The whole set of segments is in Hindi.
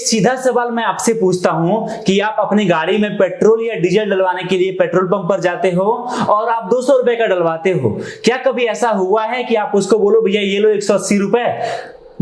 सीधा सवाल मैं आपसे पूछता हूं कि आप अपनी गाड़ी में पेट्रोल या डीजल डलवाने के लिए पेट्रोल पंप पर जाते हो और आप 200 रुपए का डलवाते हो। क्या कभी ऐसा हुआ है कि आप उसको बोलो भैया ये लो 180 रुपए?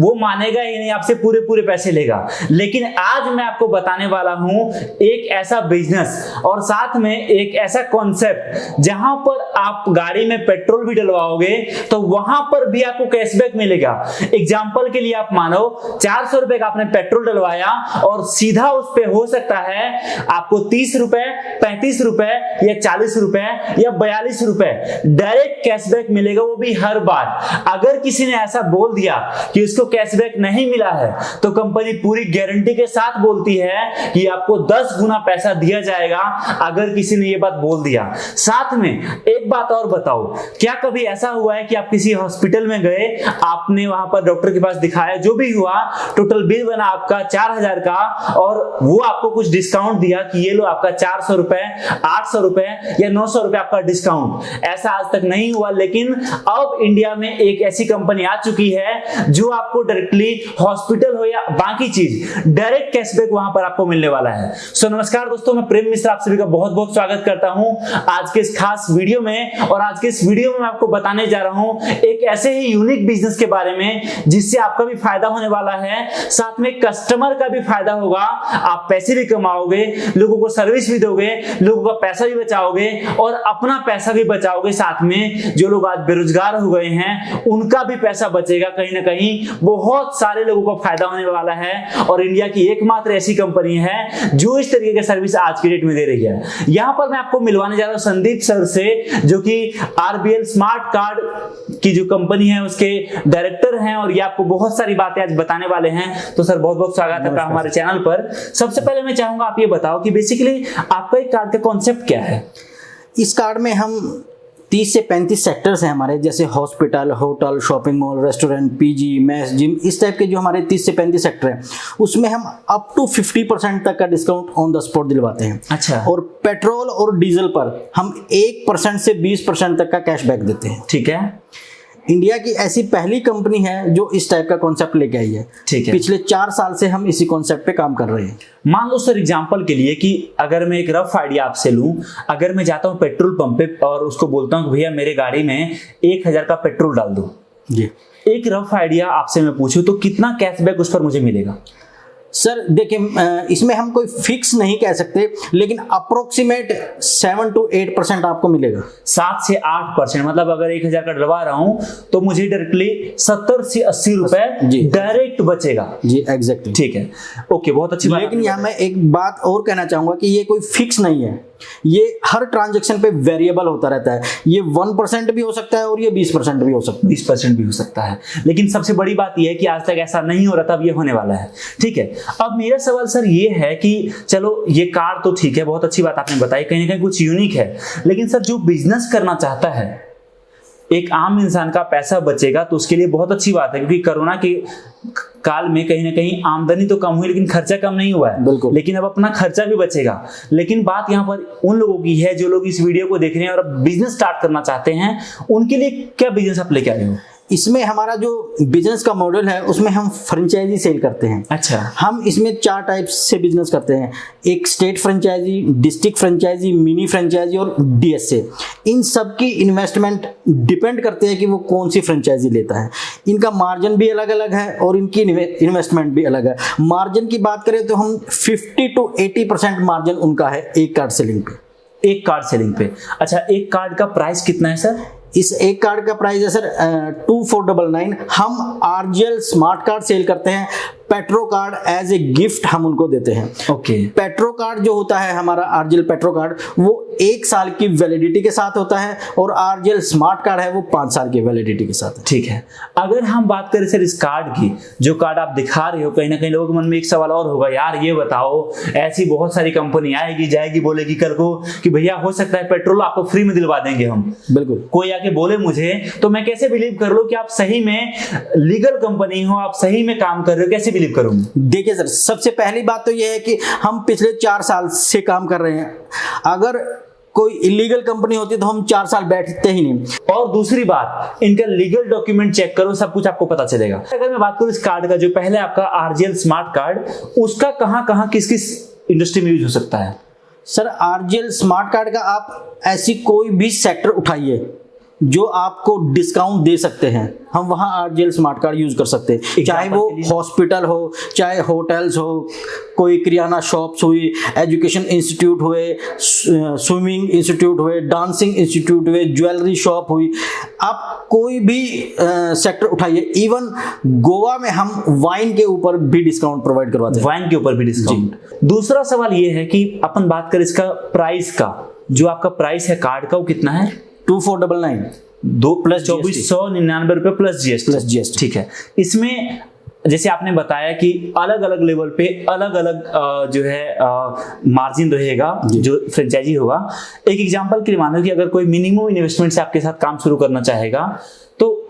वो मानेगा ही नहीं, आपसे पूरे पूरे पैसे लेगा। लेकिन आज मैं आपको बताने वाला हूं एक ऐसा बिजनेस और साथ में एक ऐसा कॉन्सेप्ट जहां पर आप गाड़ी में पेट्रोल भी डलवाओगे तो वहां पर भी आपको कैशबैक मिलेगा। एग्जांपल के लिए आप मानो 400 रुपए का आपने पेट्रोल डलवाया और सीधा उस पे हो सकता है आपको 30 रुपए, 35 रुपए या 40 रुपए या 42 रुपए डायरेक्ट कैशबैक मिलेगा, वो भी हर बार। अगर किसी ने ऐसा बोल दिया कि इसको कैशबैक नहीं मिला है तो कंपनी पूरी गारंटी के साथ बोलती है कि आपको 10 गुना पैसा दिया जाएगा अगर किसी ने यह बात बोल दिया। साथ में एक बात और बताओ, क्या कभी ऐसा हुआ है कि आप किसी हॉस्पिटल में गए, आपने वहां पर डॉक्टर के पास दिखाया, जो भी हुआ टोटल बिल बना आपका 4000 का और वो आपको कुछ डिस्काउंट दिया कि ये लो आपका 400 रुपए, 800 रुपए या 900 रुपए आपका डिस्काउंट? ऐसा आज तक नहीं हुआ, लेकिन अब इंडिया में एक ऐसी कंपनी आ चुकी है जो आपको डायरेक्टली हॉस्पिटल हो या बाकी चीज डायरेक्ट कैशबैक वहां पर आपको मिलने वाला है। सो नमस्कार दोस्तों, मैं प्रेम मिश्रा आप सभी का बहुत बहुत स्वागत करता हूं आज के इस खास वीडियो में। और आज के इस वीडियो में मैं आपको बताने जा रहा हूं एक ऐसे ही यूनिक बिजनेस के बारे में जिससे आपका भी फायदा होने वाला है, साथ में कस्टमर का भी फायदा होगा, आप पैसे भी कमाओगे, लोगों को सर्विस भी दोगे, लोगों का पैसा भी बचाओगे और अपना पैसा भी बचाओगे। साथ में जो लोग आज बेरोजगार हो गए हैं उनका भी पैसा बचेगा, कहीं ना कहीं बहुत सारे लोगों को फायदा होने वाला है। और इंडिया की एकमात्र ऐसी कंपनी है जो इस तरीके की सर्विस आज की डेट में दे रही है। यहां पर मैं आपको मिलवाने जा रहा हूं संदीप सर से, जो कि आरबीएल स्मार्ट कार्ड की जो कंपनी है उसके डायरेक्टर हैं और ये आपको बहुत सारी बातें आज बताने वाले हैं। तो सर बहुत बहुत स्वागत है हमारे चैनल पर। सबसे पहले मैं चाहूंगा आप ये बताओ कि बेसिकली आपका एक कार्ड का कॉन्सेप्ट क्या है? इस कार्ड में हम 30 से 35 सेक्टर्स हैं हमारे, जैसे hospital, hotel, shopping mall, restaurant, PG, mess, gym, इस टाइप के जो हमारे 30 से 35 सेक्टर हैं उसमें हम अप टू 50% तक का डिस्काउंट ऑन द स्पॉट दिलवाते हैं। अच्छा। और पेट्रोल और डीजल पर हम 1% से 20% तक का कैशबैक देते हैं। ठीक है। इंडिया की ऐसी पहली कंपनी है जो इस टाइप का कॉन्सेप्ट लेके आई है। ठीक है। पिछले 4 साल से हम इसी कॉन्सेप्ट पे काम कर रहे हैं। मान लो सर एग्जांपल के लिए कि अगर मैं एक रफ आइडिया आपसे लूं, अगर मैं जाता हूं पेट्रोल पंप पे और उसको बोलता हूं कि भैया मेरे गाड़ी में 1000 का पेट्रोल डाल दो जी, एक रफ आइडिया आपसे मैं पूछूं तो कितना कैशबैक उस पर मुझे मिलेगा? सर देखिए, इसमें हम कोई फिक्स नहीं कह सकते, लेकिन अप्रोक्सीमेट 7 to 8% आपको मिलेगा। 7 से 8%, मतलब अगर 1000 का डलवा रहा हूं तो मुझे डायरेक्टली 70 से 80 रुपए डायरेक्ट बचेगा। जी एग्जैक्टली। ठीक है, ओके, बहुत अच्छी बात। लेकिन यहाँ मैं एक बात और कहना चाहूंगा कि ये कोई फिक्स नहीं है, ये हर ट्रांजैक्शन पे वेरिएबल होता रहता है। ये 1% भी हो सकता है और ये 20% भी हो सकता है। 20% भी हो सकता है, लेकिन सबसे बड़ी बात यह है कि आज तक ऐसा नहीं हो रहा था, अब ये होने वाला है। ठीक है। अब मेरा सवाल सर ये है कि चलो ये कार्ड तो ठीक है, बहुत अच्छी बात आपने बताई, कहीं ना कहीं कुछ यूनिक है, लेकिन सर जो बिजनेस करना चाहता है, एक आम इंसान का पैसा बचेगा तो उसके लिए बहुत अच्छी बात है, क्योंकि कोरोना के काल में कहीं ना कहीं आमदनी तो कम हुई लेकिन खर्चा कम नहीं हुआ है। बिल्कुल। लेकिन अब अपना खर्चा भी बचेगा। लेकिन बात यहाँ पर उन लोगों की है जो लोग इस वीडियो को देख रहे हैं और अब बिजनेस स्टार्ट करना चाहते हैं, उनके लिए क्या बिजनेस आप लेके आए हो? इसमें हमारा जो बिजनेस का मॉडल है उसमें हम फ्रेंचाइजी सेल करते हैं। अच्छा। हम इसमें 4 टाइप से बिजनेस करते हैं, एक state franchise, district franchise, mini franchise और डीएसए। इन सब की इन्वेस्टमेंट डिपेंड करते हैं कि वो कौन सी फ्रेंचाइजी लेता है। इनका मार्जिन भी अलग अलग है और इनकी इन्वेस्टमेंट भी अलग है। मार्जिन की बात करें तो हम 50 to 80% मार्जिन उनका है एक कार्ड सेलिंग पे। एक कार्ड सेलिंग पे। अच्छा, एक कार्ड का प्राइस कितना है सर? इस एक कार्ड का प्राइस है सर 2499। हम आरजीएल स्मार्ट कार्ड सेल करते हैं, petro card as a gift हम उनको देते हैं। ओके। पेट्रो कार्ड जो होता है हमारा आरजीएल पेट्रो कार्ड, वो 1 साल की वैलिडिटी के साथ होता है और आरजीएल स्मार्ट कार्ड है वो 5 साल की वैलिडिटी के साथ है। ठीक है। अगर हम बात करें सर इस कार्ड की, जो कार्ड आप दिखा रहे हो, कहीं ना कहीं लोगों के मन में एक सवाल और होगा, यार ये बताओ, ऐसी बहुत सारी कंपनी आएगी जाएगी, बोलेगी कल को कि भैया हो सकता है पेट्रोल आपको फ्री में दिलवा देंगे हम। बिल्कुल। कोई आके बोले मुझे, तो मैं कैसे बिलीव कर लूं कि आप सही में लीगल कंपनी हो, आप सही में काम कर रहे हो, कैसे बिलीव करूंगा? देखिए सर, सबसे पहली बात तो यह है कि हम पिछले 4 साल से काम कर रहे हैं। अगर कोई इलीगल कंपनी होती तो हम 4 साल बैठते ही नहीं। और दूसरी बात, इनका लीगल डॉक्यूमेंट चेक करो, सब कुछ आपको पता चलेगा। अगर मैं बात करूं इस कार्ड का, जो पहले आपका आरजीएल स्मार्ट कार्ड, उसका कहां कहां किस किस इंडस्ट्री में यूज हो सकता है? सर आरजीएल स्मार्ट कार्ड का आप ऐसी कोई भी सेक्टर उठाइए जो आपको डिस्काउंट दे सकते हैं, हम वहाँ आरजीएल स्मार्ट कार्ड यूज कर सकते हैं। चाहे वो हॉस्पिटल हो, चाहे होटल्स हो, कोई किराना शॉप्स हुई, एजुकेशन इंस्टीट्यूट हुए, स्विमिंग इंस्टीट्यूट हुए, डांसिंग इंस्टीट्यूट हुए, ज्वेलरी शॉप हुई, आप कोई भी सेक्टर उठाइए। इवन गोवा में हम वाइन के ऊपर भी डिस्काउंट प्रोवाइड करवाते हैं। वाइन के ऊपर भी डिस्काउंट। दूसरा सवाल ये है कि अपन बात करें इसका प्राइस का, जो आपका प्राइस है कार्ड का, वो कितना है? 2499 2 प्लस 2499 रुपए प्लस जीएसटी। ठीक है। इसमें जैसे आपने बताया कि अलग अलग लेवल पे अलग अलग जो है मार्जिन रहेगा जो फ्रेंचाइजी होगा। एक एग्जांपल के लिए मानो कि अगर कोई मिनिमम इन्वेस्टमेंट से आपके साथ काम शुरू करना चाहेगा तो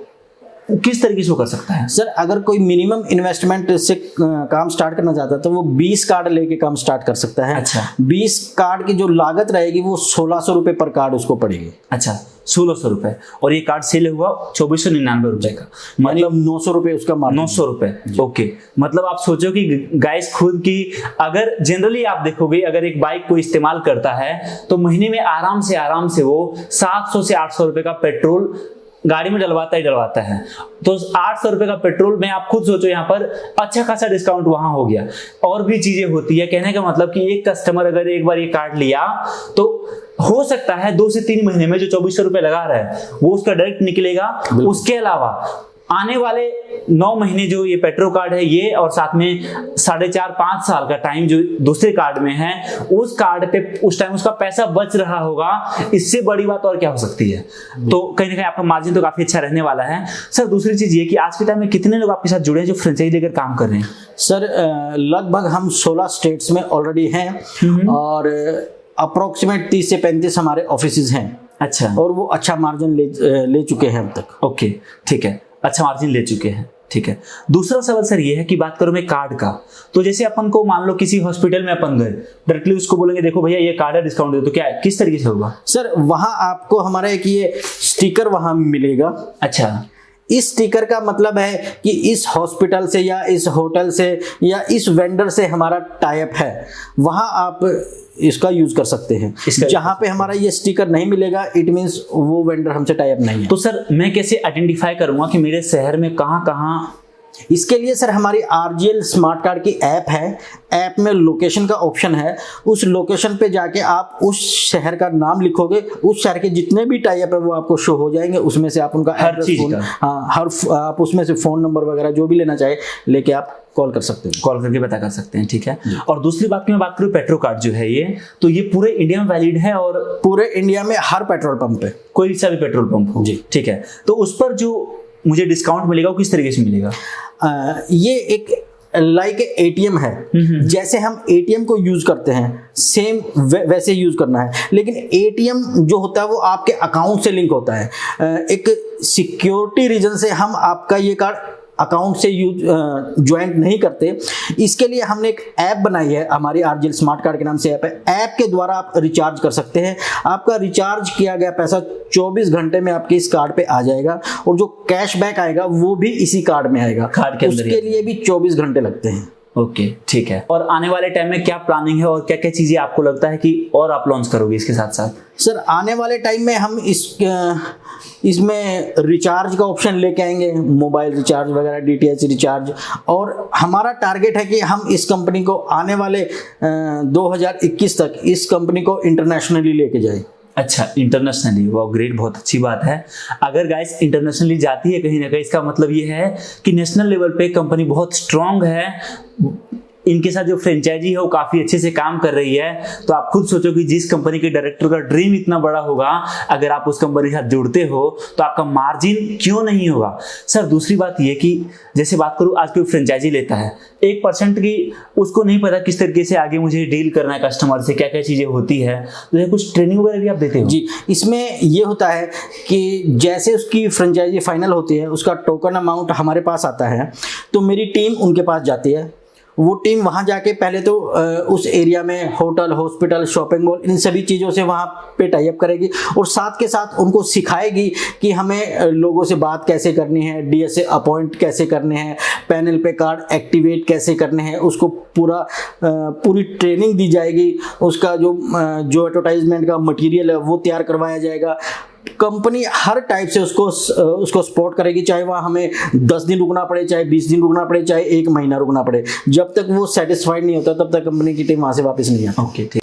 किस तरीके से कर सकता है? सर अगर कोई मिनिमम इन्वेस्टमेंट से काम स्टार्ट करना चाहता है तो वो 20 कार्ड लेके काम स्टार्ट कर सकता है। अच्छा। 20 कार्ड की जो लागत रहेगी वो 1600 रुपए पर कार्ड उसको पड़ेगी। अच्छा, 1600 रुपए। और ये कार्ड सेल हुआ 2499 रुपए का, मतलब 900 रुपए उसका मार्जिन। 900 रुपए। ओके, मतलब आप सोचो कि गाइस खुद की, अगर जनरली आप देखोगे अगर एक बाइक को इस्तेमाल करता है तो महीने में आराम से वो 700 से 800 रुपए का पेट्रोल गाड़ी में डलवाता ही डलवाता है। तो 800 रुपए का पेट्रोल में आप खुद सोचो, यहाँ पर अच्छा खासा डिस्काउंट वहां हो गया। और भी चीजें होती है। कहने का मतलब कि एक कस्टमर अगर एक बार ये कार्ड लिया तो हो सकता है 2 से 3 महीने में जो 2400 रुपए लगा रहा है वो उसका डायरेक्ट निकलेगा। उसके अलावा आने वाले 9 महीने जो ये पेट्रो कार्ड है ये, और साथ में 4.5-5 साल का टाइम जो दूसरे कार्ड में है, उस कार्ड पे उस टाइम उसका पैसा बच रहा होगा। इससे बड़ी बात और क्या हो सकती है? तो कहीं ना कहीं आपका मार्जिन तो काफी अच्छा रहने वाला है। सर दूसरी चीज ये कि आज के टाइम में कितने लोग आपके साथ जुड़े हैं जो फ्रेंचाइजी लेकर काम कर रहे हैं? सर लगभग हम 16 स्टेट्स में ऑलरेडी हैं और अप्रोक्सीमेट 30 से 35 हमारे ऑफिसेज हैं। अच्छा। और वो अच्छा मार्जिन ले चुके हैं अब तक। ओके, ठीक है, अच्छा मार्जिन ले चुके हैं। ठीक है। दूसरा सवाल सर ये है कि बात करूं मैं कार्ड का, तो जैसे अपन को मान लो किसी हॉस्पिटल में अपन गए, डायरेक्टली उसको बोलेंगे देखो भैया ये कार्ड है, डिस्काउंट दे, तो क्या किस तरीके से होगा? सर वहां आपको हमारा एक ये स्टिकर वहां मिलेगा। अच्छा। इस स्टिकर का मतलब है कि इस हॉस्पिटल से या इस होटल से या इस वेंडर से हमारा टाई अप है, वहां आप इसका यूज कर सकते हैं। जहां पे हमारा ये स्टिकर नहीं मिलेगा इट मींस वो वेंडर हमसे टाई अप नहीं है। तो सर मैं कैसे आइडेंटिफाई करूंगा कि मेरे शहर में कहां-कहां? इसके लिए सर हमारी आरजीएल स्मार्ट कार्ड की ऐप है। ऐप में लोकेशन का ऑप्शन है। उस लोकेशन पे जाके आप उस शहर का नाम लिखोगे, उस शहर के जितने भी टाई अप है वो आपको शो हो जाएंगे। उसमें से आप उनका हर चीज का, आप उसमें से फोन नंबर वगैरह जो भी लेना चाहे लेके आप कॉल कर सकते हैं, कॉल करके पता कर सकते हैं। ठीक है। और दूसरी बात की मैं बात करूं, पेट्रो कार्ड जो है ये, तो ये पूरे इंडिया में वैलिड है और पूरे इंडिया में हर पेट्रोल पंप पे, कोई सा भी पेट्रोल पंप हो जी। ठीक है। तो उस पर जो मुझे डिस्काउंट मिलेगा वो किस तरीके से मिलेगा? ये एक लाइक एटीएम है। जैसे हम एटीएम को यूज करते हैं सेम वैसे यूज करना है, लेकिन एटीएम जो होता है वो आपके अकाउंट से लिंक होता है। एक सिक्योरिटी रीजन से हम आपका ये कार्ड अकाउंट से यूज ज्वाइंट नहीं करते। इसके लिए हमने एक ऐप बनाई है, हमारी आरजीएल स्मार्ट कार्ड के नाम से ऐप है। ऐप के द्वारा आप रिचार्ज कर सकते हैं। आपका रिचार्ज किया गया पैसा 24 घंटे में आपके इस कार्ड पे आ जाएगा और जो कैशबैक आएगा वो भी इसी कार्ड में आएगा। कार्ड के अंदर उसके लिए भी 24 घंटे लगते हैं। ओके, ठीक है। और आने वाले टाइम में क्या प्लानिंग है और क्या क्या चीजें आपको लगता है कि और आप लॉन्च करोगे इसके साथ साथ? सर आने वाले टाइम में हम इसमें रिचार्ज का ऑप्शन लेके आएंगे, मोबाइल रिचार्ज वगैरह, डीटीएच रिचार्ज। और हमारा टारगेट है कि हम इस कंपनी को आने वाले 2021 तक इस कंपनी को इंटरनेशनली लेके जाए। अच्छा, इंटरनेशनली, वाह ग्रेट, बहुत अच्छी बात है। अगर गाइस इंटरनेशनली जाती है कहीं ना कहीं, इसका मतलब ये है कि नेशनल लेवल पे कंपनी बहुत स्ट्रांग है। इनके साथ जो फ्रेंचाइजी है वो काफी अच्छे से काम कर रही है। तो आप खुद सोचो कि जिस कंपनी के डायरेक्टर का ड्रीम इतना बड़ा होगा, अगर आप उस कंपनी के साथ जुड़ते हो तो आपका मार्जिन क्यों नहीं होगा? सर दूसरी बात ये कि जैसे बात करूं, आज कोई फ्रेंचाइजी लेता है 1% की, उसको नहीं पता किस तरीके से आगे मुझे डील करना है कस्टमर से, क्या क्या चीजें होती है, तो कुछ ट्रेनिंग वगैरह भी आप देते हो? जी, इसमें ये होता है कि जैसे उसकी फ्रेंचाइजी फाइनल होती है, उसका टोकन अमाउंट हमारे पास आता है, तो मेरी टीम उनके पास जाती है। वो टीम वहां जाके पहले तो उस एरिया में होटल, हॉस्पिटल, शॉपिंग मॉल, इन सभी चीज़ों से वहां पे टाई अप करेगी और साथ के साथ उनको सिखाएगी कि हमें लोगों से बात कैसे करनी है, डीएसए अपॉइंट कैसे करने हैं, पैनल पे कार्ड एक्टिवेट कैसे करने हैं, उसको पूरी ट्रेनिंग दी जाएगी। उसका जो एडवर्टाइजमेंट का मटेरियल है वो तैयार करवाया जाएगा। कंपनी हर टाइप से उसको सपोर्ट करेगी, चाहे वहाँ हमें 10 दिन रुकना पड़े, चाहे 20 दिन रुकना पड़े, चाहे 1 महीना रुकना पड़े। जब तक वो सेटिस्फाइड नहीं होता तब तक कंपनी की टीम वहाँ से वापस नहीं आती। ओके, ठीक।